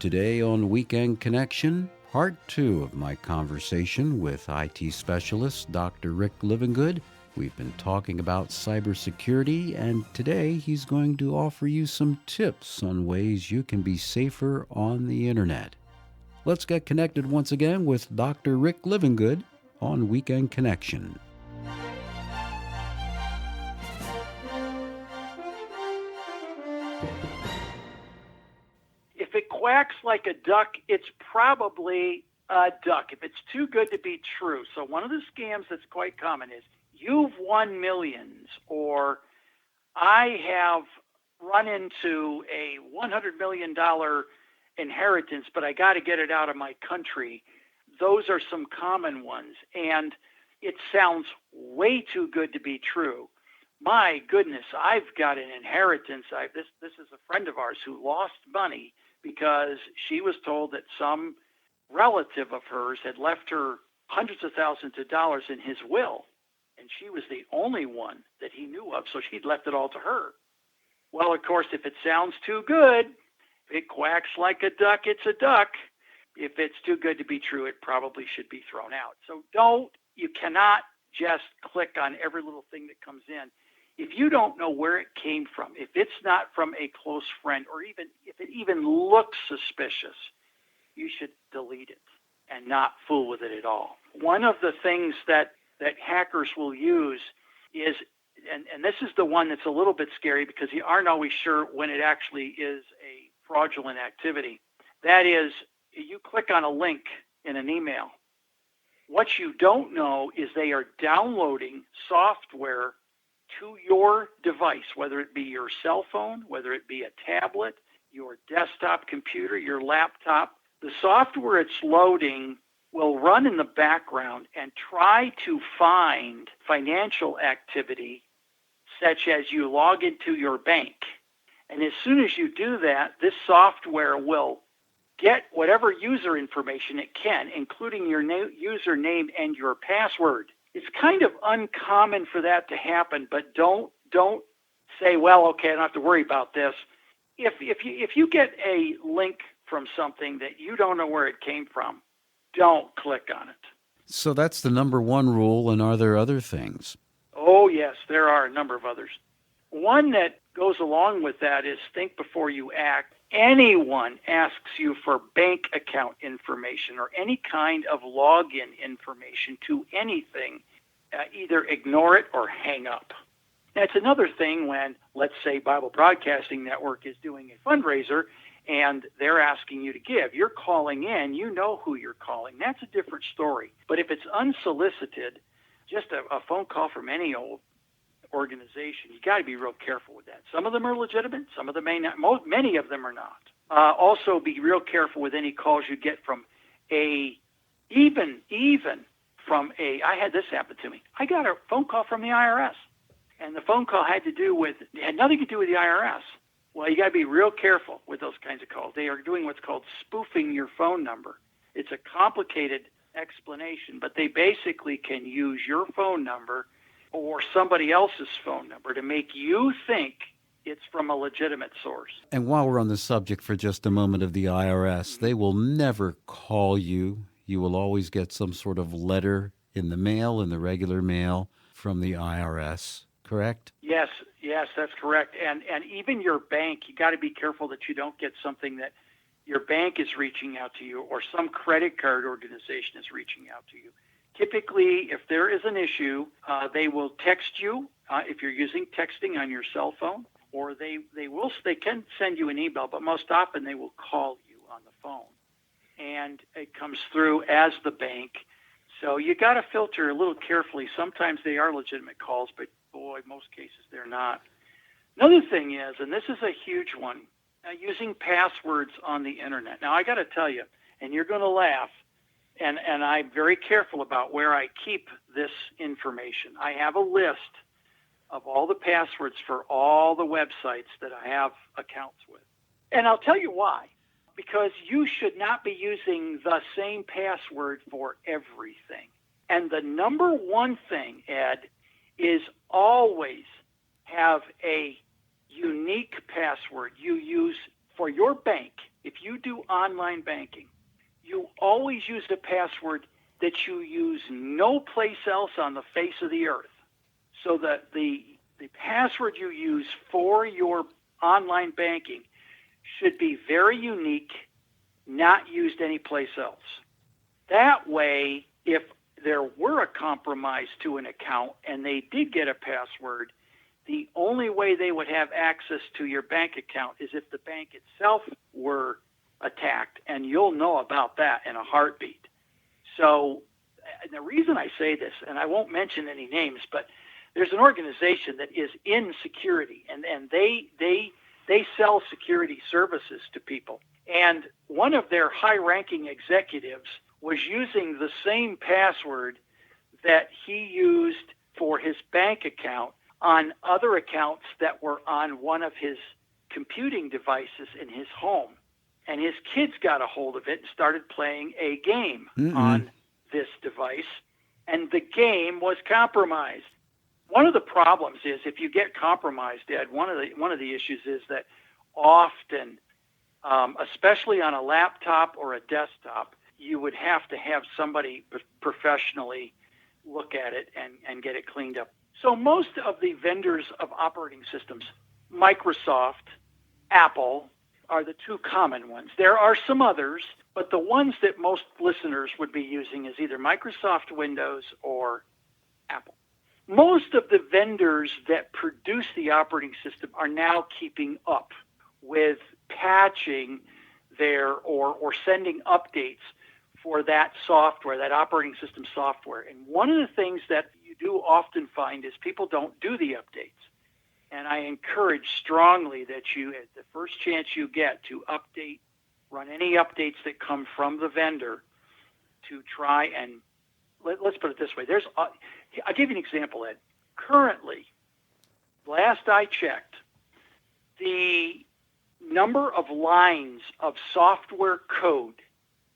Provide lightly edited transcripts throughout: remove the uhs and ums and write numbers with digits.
Today on Weekend Connection, part 2 of my conversation with IT specialist Dr. Rick Livingood. We've been talking about cybersecurity, and today he's going to offer you some tips on ways you can be safer on the internet. Let's get connected once again with Dr. Rick Livingood on Weekend Connection. If it quacks like a duck, it's probably a duck. If it's too good to be true. So one of the scams that's quite common is, you've won millions, or I have run into a $100 million inheritance, but I got to get it out of my country. Those are some common ones, and it sounds way too good to be true. My goodness, I've got an inheritance. This is a friend of ours who lost money because she was told that some relative of hers had left her hundreds of thousands of dollars in his will. And she was the only one that he knew of, so he'd left it all to her. Well, of course, if it sounds too good, if it quacks like a duck, it's a duck. If it's too good to be true, it probably should be thrown out. So you cannot just click on every little thing that comes in. If you don't know where it came from, if it's not from a close friend, or even if it even looks suspicious, you should delete it and not fool with it at all. One of the things that hackers will use is, and this is the one that's a little bit scary because you aren't always sure when it actually is a fraudulent activity. That is, you click on a link in an email. What you don't know is they are downloading software to your device, whether it be your cell phone, whether it be a tablet, your desktop computer, your laptop. The software it's loading will run in the background and try to find financial activity, such as you log into your bank. And as soon as you do that, this software will get whatever user information it can, including your username and your password. It's kind of uncommon for that to happen, but don't say, well, okay, I don't have to worry about this. If you get a link from something that you don't know where it came from, don't click on it. So that's the number one rule, and are there other things? Oh, yes, there are a number of others. One that goes along with that is think before you act. Anyone asks you for bank account information or any kind of login information to anything, either ignore it or hang up. That's another thing when, let's say, Bible Broadcasting Network is doing a fundraiser and they're asking you to give. You're calling in, you know who you're calling. That's a different story. But if it's unsolicited, just a phone call from any old organization, you got to be real careful with that. Some of them are legitimate, some of them may not. Many of them are not. Also, be real careful with any calls you get from even from I had this happen to me. I got a phone call from the IRS, and the phone call had nothing to do with the IRS. Well, you got to be real careful with those kinds of calls. They are doing what's called spoofing your phone number. It's a complicated explanation, but they basically can use your phone number or somebody else's phone number to make you think it's from a legitimate source. And while we're on the subject for just a moment of the IRS, they will never call you. You will always get some sort of letter in the mail, in the regular mail, from the IRS, correct? Yes, that's correct. And even your bank, you got to be careful that you don't get something that your bank is reaching out to you or some credit card organization is reaching out to you. Typically, if there is an issue, they will text you if you're using texting on your cell phone, or they can send you an email, but most often they will call you on the phone. And it comes through as the bank. So you got to filter a little carefully. Sometimes they are legitimate calls, but boy, most cases they're not. Another thing is, and this is a huge one, using passwords on the internet. Now, I got to tell you, and you're going to laugh, and I'm very careful about where I keep this information. I have a list of all the passwords for all the websites that I have accounts with. And I'll tell you why. Because you should not be using the same password for everything. And the number one thing, Ed, is always have a unique password you use for your bank if you do online banking, you always use a password that you use no place else on the face of the earth. So that the password you use for your online banking should be very unique, not used anyplace else. That way, if there were a compromise to an account and they did get a password, the only way they would have access to your bank account is if the bank itself were attacked, and you'll know about that in a heartbeat. So the reason I say this, and I won't mention any names, but there's an organization that is in security, and they sell security services to people. And one of their high-ranking executives was using the same password that he used for his bank account on other accounts that were on one of his computing devices in his home. And his kids got a hold of it and started playing a game on this device, and the game was compromised. One of the problems is if you get compromised, Ed, one of the issues is that often, especially on a laptop or a desktop, you would have to have somebody professionally look at it and get it cleaned up. So most of the vendors of operating systems, Microsoft, Apple, are the two common ones. There are some others, but the ones that most listeners would be using is either Microsoft Windows or Apple. Most of the vendors that produce the operating system are now keeping up with patching their or sending updates for that software, that operating system software. And one of the things that you do often find is people don't do the updates. And I encourage strongly that you, at the first chance you get, to update, run any updates that come from the vendor to try and, let's put it this way. I'll give you an example, Ed. Currently, last I checked, the number of lines of software code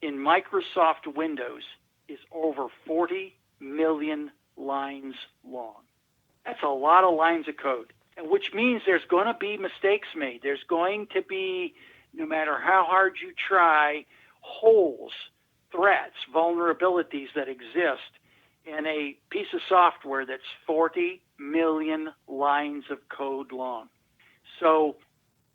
in Microsoft Windows is over 40 million lines long. That's a lot of lines of code, which means there's going to be mistakes made. There's going to be, no matter how hard you try, holes, threats, vulnerabilities that exist in a piece of software that's 40 million lines of code long. So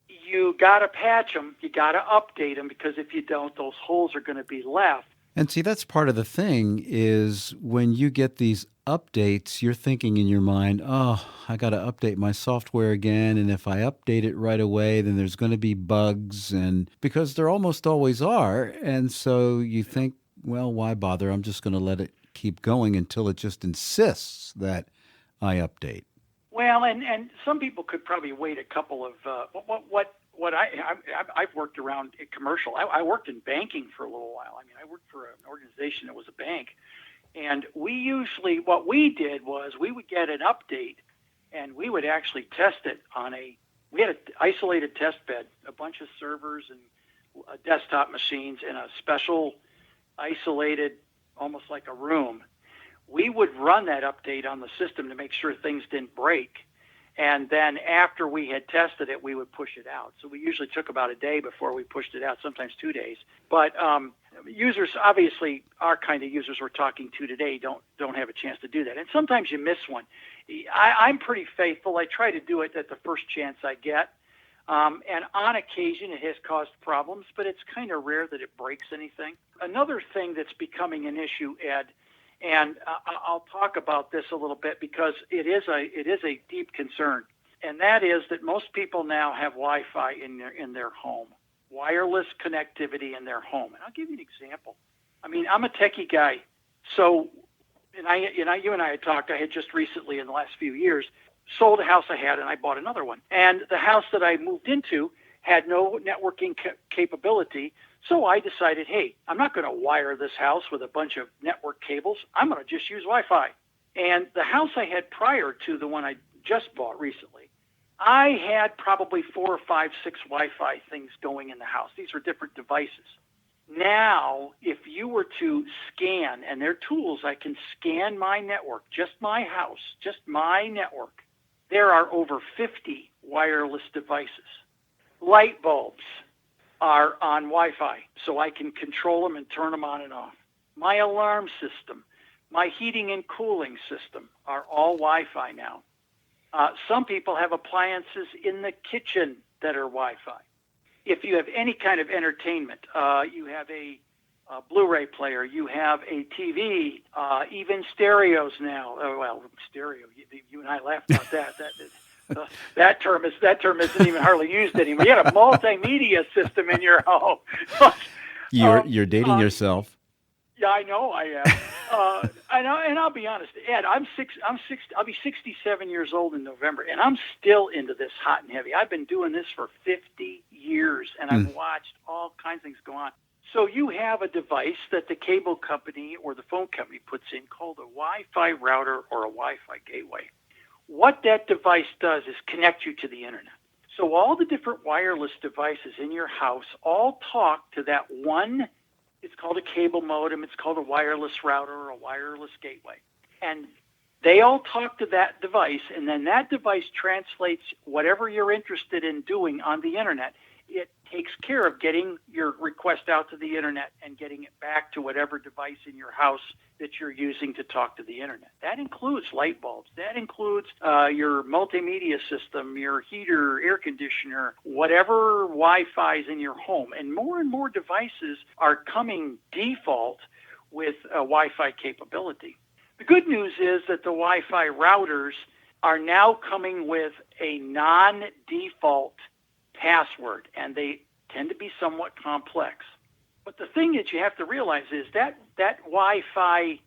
you got to patch them, you got to update them, because if you don't, those holes are going to be left. And see, that's part of the thing is when you get these updates, you're thinking in your mind, oh, I got to update my software again. And if I update it right away, then there's going to be bugs, and because there almost always are. And so you think, well, why bother? I'm just going to let it keep going until it just insists that I update. Well, and some people could probably wait a couple of I've worked around commercial. I worked in banking for a little while. I mean, I worked for an organization that was a bank, and what we did was we would get an update, and we would actually test it we had an isolated test bed, a bunch of servers and desktop machines in a special isolated, almost like a room. We would run that update on the system to make sure things didn't break. And then after we had tested it, we would push it out. So we usually took about a day before we pushed it out, sometimes 2 days. But users, obviously, our kind of users we're talking to today don't have a chance to do that. And sometimes you miss one. I'm pretty faithful. I try to do it at the first chance I get. And on occasion, it has caused problems, but it's kind of rare that it breaks anything. Another thing that's becoming an issue, Ed, and I'll talk about this a little bit because it is a deep concern, and that is that most people now have Wi-Fi in their home, wireless connectivity in their home. And I'll give you an example. I mean, I'm a techie guy, so you and I had talked. I had just recently, in the last few years, sold a house I had, and I bought another one. And the house that I moved into had no networking capability. So I decided, hey, I'm not going to wire this house with a bunch of network cables. I'm going to just use Wi-Fi. And the house I had prior to the one I just bought recently, I had probably 4 or 5, 6 Wi-Fi things going in the house. These are different devices. Now, if you were to scan, and there are tools, I can scan my network, just my house, just my network. There are over 50 wireless devices, light bulbs, are on Wi-Fi, so I can control them and turn them on and off. My alarm system, my heating and cooling system are all Wi-Fi now. Some people have appliances in the kitchen that are Wi-Fi. If you have any kind of entertainment, you have a Blu-ray player, you have a TV, even stereos now. Stereo. You and I laughed about that. That term isn't even hardly used anymore. You got a multimedia system in your home. You're dating yourself. Yeah, I know I am. And I'll be honest, Ed. I'll be 67 years old in November, and I'm still into this hot and heavy. I've been doing this for 50 years, and I've watched all kinds of things go on. So you have a device that the cable company or the phone company puts in called a Wi-Fi router or a Wi-Fi gateway. What that device does is connect you to the internet. So all the different wireless devices in your house all talk to that one. It's called a cable modem. It's called a wireless router or a wireless gateway. And they all talk to that device, and then that device translates whatever you're interested in doing on the internet. It takes care of getting your request out to the internet and getting it back to whatever device in your house that you're using to talk to the internet. That includes light bulbs. That includes your multimedia system, your heater, air conditioner, whatever Wi-Fi is in your home. And more devices are coming default with Wi-Fi capability. The good news is that the Wi-Fi routers are now coming with a non-default password, and they tend to be somewhat complex. But the thing that you have to realize is that Wi-Fi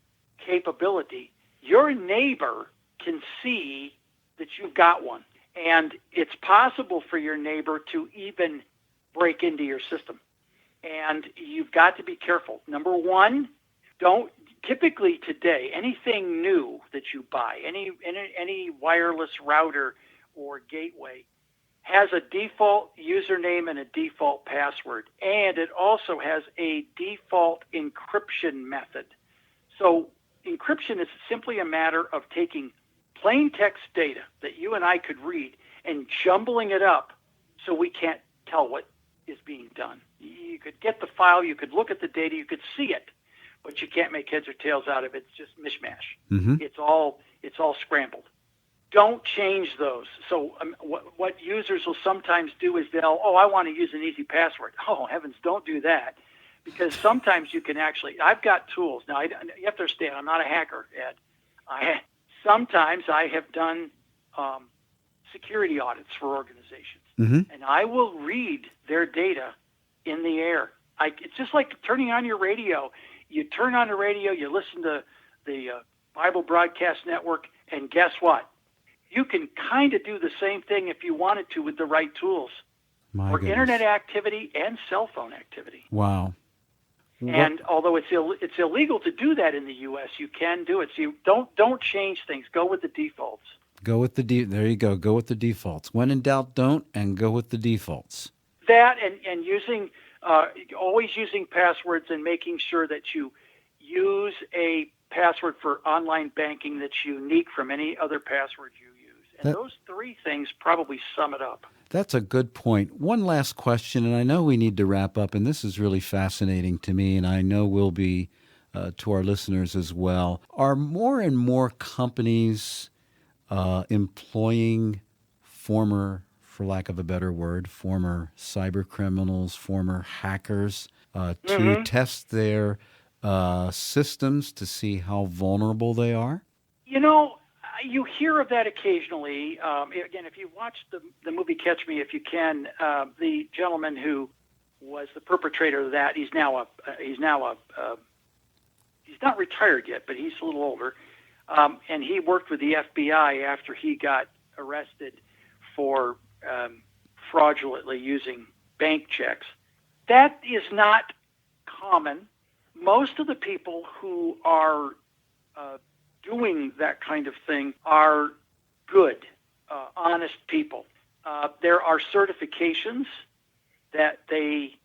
capability, your neighbor can see that you've got one. And it's possible for your neighbor to even break into your system. And you've got to be careful. Number one, typically today, anything new that you buy, any wireless router or gateway, has a default username and a default password, and it also has a default encryption method. So encryption is simply a matter of taking plain text data that you and I could read and jumbling it up so we can't tell what is being done. You could get the file, you could look at the data, you could see it, but you can't make heads or tails out of it. It's just mishmash. Mm-hmm. It's all scrambled. Don't change those. So what users will sometimes do is I want to use an easy password. Oh, heavens, don't do that. Because sometimes you can I've got tools. Now, you have to understand, I'm not a hacker, Ed. Sometimes I have done security audits for organizations. Mm-hmm. And I will read their data in the air. It's just like turning on your radio. You turn on the radio, you listen to the Bible Broadcast Network, and guess what? You can kind of do the same thing if you wanted to with the right tools for internet activity and cell phone activity. Wow. And although it's illegal to do that in the U.S., you can do it. So you don't change things. Go with the defaults. There you go. Go with the defaults. When in doubt, don't, and go with the defaults. That and using always using passwords and making sure that you use a password for online banking that's unique from any other password you use. And those three things probably sum it up. That's a good point. One last question, and I know we need to wrap up, and this is really fascinating to me, and I know will be to our listeners as well. Are more and more companies employing former, for lack of a better word, former cyber criminals, former hackers to test their systems to see how vulnerable they are? You hear of that occasionally. Again, if you watch the movie Catch Me If You Can, the gentleman who was the perpetrator of that, he's not retired yet, but he's a little older, and he worked with the FBI after he got arrested for fraudulently using bank checks. That is not common. Most of the people who are doing that kind of thing are good, honest people. There are certifications that they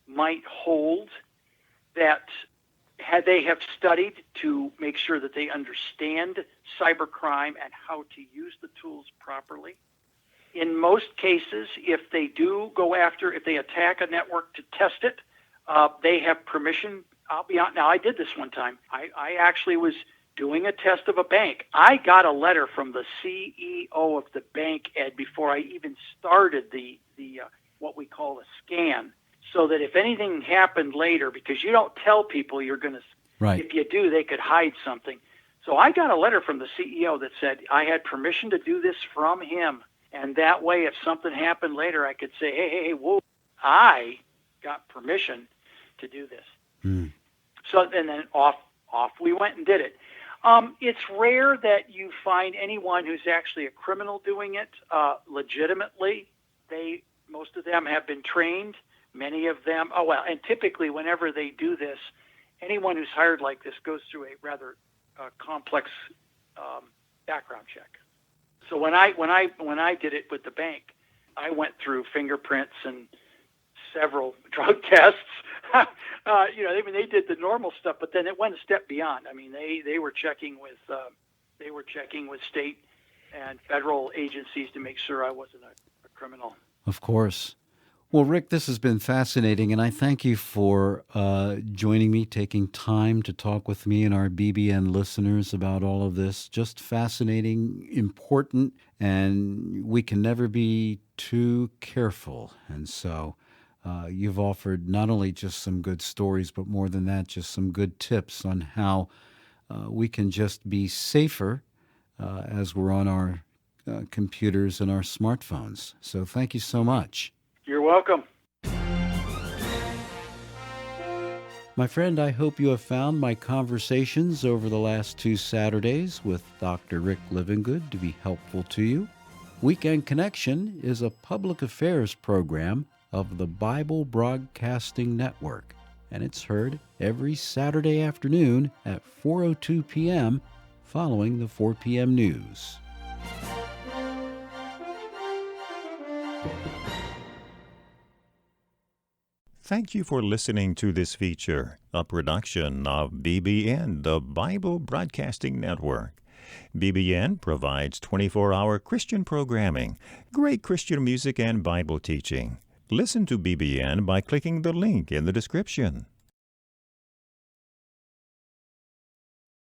might hold that they have studied to make sure that they understand cybercrime and how to use the tools properly. In most cases, if they do go after, if they attack a network to test it, they have permission. I'll be honest. Now, I did this one time. I actually was doing a test of a bank. I got a letter from the CEO of the bank, Ed, before I even started the what we call a scan, so that if anything happened later, because you don't tell people you're going to, Right. if you do, they could hide something. So I got a letter from the CEO that said I had permission to do this from him. And that way, if something happened later, I could say, hey, whoa, I got permission to do this. Mm. So, and then off we went and did it. It's rare that you find anyone who's actually a criminal doing it legitimately. Most of them have been trained. Many of them, and typically whenever they do this, anyone who's hired like this goes through a rather complex background check. So when I did it with the bank, I went through fingerprints and several drug tests. They did the normal stuff, but then it went a step beyond. I mean, they were checking with state and federal agencies to make sure I wasn't a criminal. Of course. Well, Rick, this has been fascinating, and I thank you for joining me, taking time to talk with me and our BBN listeners about all of this. Just fascinating, important, and we can never be too careful. And so you've offered not only just some good stories, but more than that, just some good tips on how we can just be safer as we're on our computers and our smartphones. So thank you so much. You're welcome. My friend, I hope you have found my conversations over the last 2 Saturdays with Dr. Rick Livingood to be helpful to you. Weekend Connection is a public affairs program of the Bible Broadcasting Network, and it's heard every Saturday afternoon at 4:02 p.m. following the 4 p.m. news. Thank you for listening to this feature, a production of BBN, the Bible Broadcasting Network. BBN provides 24-hour Christian programming, great Christian music, and Bible teaching. Listen to BBN by clicking the link in the description.